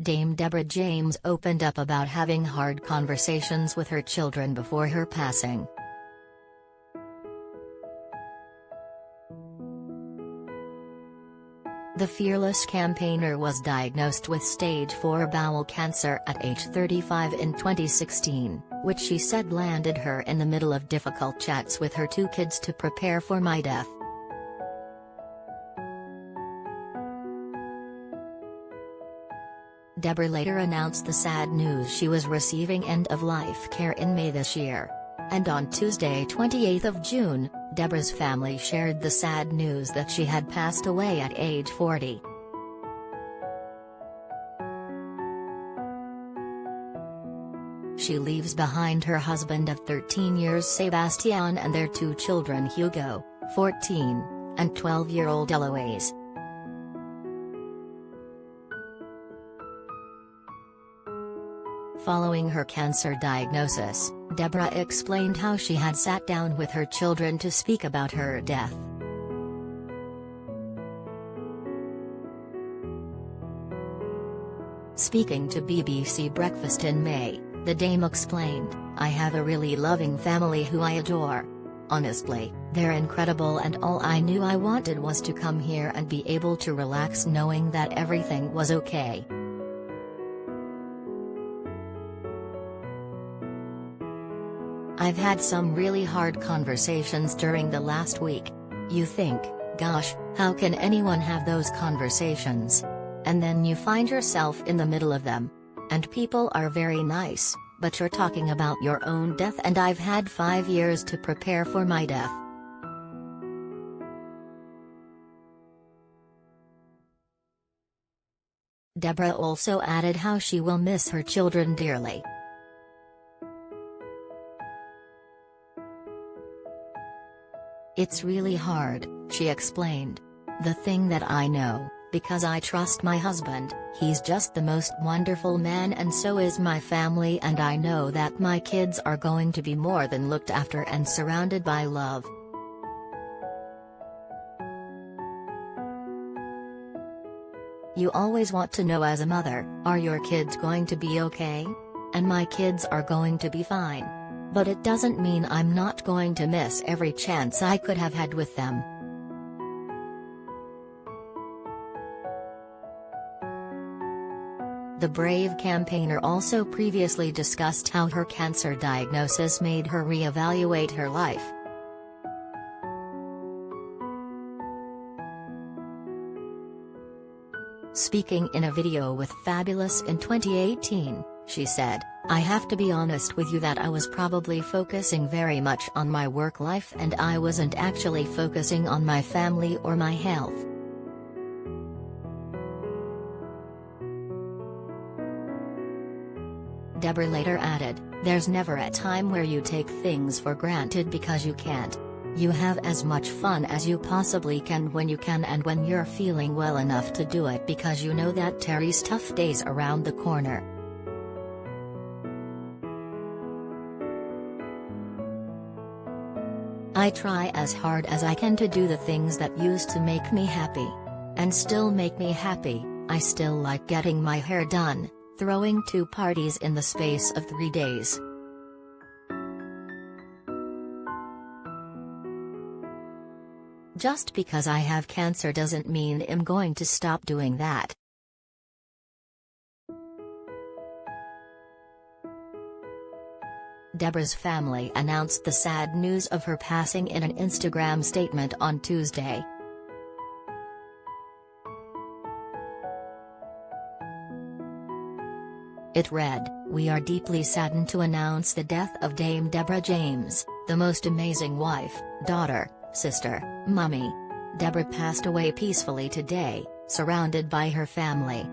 Dame Deborah James opened up about having hard conversations with her children before her passing. The fearless campaigner was diagnosed with stage 4 bowel cancer at age 35 in 2016, which she said landed her in the middle of difficult chats with her 2 kids to prepare for my death. Deborah later announced the sad news she was receiving end-of-life care in May this year. And on Tuesday, 28th of June, Deborah's family shared the sad news that she had passed away at age 40. She leaves behind her husband of 13 years Sebastian and their 2 children Hugo, 14, and 12-year-old Eloise. Following her cancer diagnosis, Deborah explained how she had sat down with her children to speak about her death. Speaking to BBC Breakfast in May, the Dame explained, "I have a really loving family who I adore. Honestly, they're incredible, and all I knew I wanted was to come here and be able to relax knowing that everything was okay." "I've had some really hard conversations during the last week. You think, gosh, how can anyone have those conversations? And then you find yourself in the middle of them. And people are very nice, but you're talking about your own death, and I've had 5 years to prepare for my death." Deborah also added how she will miss her children dearly. "It's really hard," she explained. "The thing that I know, because I trust my husband, he's just the most wonderful man, and so is my family, and I know that my kids are going to be more than looked after and surrounded by love." "You always want to know as a mother, are your kids going to be okay? And my kids are going to be fine. But it doesn't mean I'm not going to miss every chance I could have had with them." The brave campaigner also previously discussed how her cancer diagnosis made her re-evaluate her life. Speaking in a video with Fabulous in 2018, she said, "I have to be honest with you that I was probably focusing very much on my work life, and I wasn't actually focusing on my family or my health." Deborah later added, "There's never a time where you take things for granted because you can't. You have as much fun as you possibly can when you can, and when you're feeling well enough to do it, because you know that Terry's tough days around the corner." "I try as hard as I can to do the things that used to make me happy. And still make me happy. I still like getting my hair done, throwing 2 parties in the space of 3 days. Just because I have cancer doesn't mean I'm going to stop doing that." Deborah's family announced the sad news of her passing in an Instagram statement on Tuesday. It read, "We are deeply saddened to announce the death of Dame Deborah James, the most amazing wife, daughter, sister, mummy. Deborah passed away peacefully today, surrounded by her family."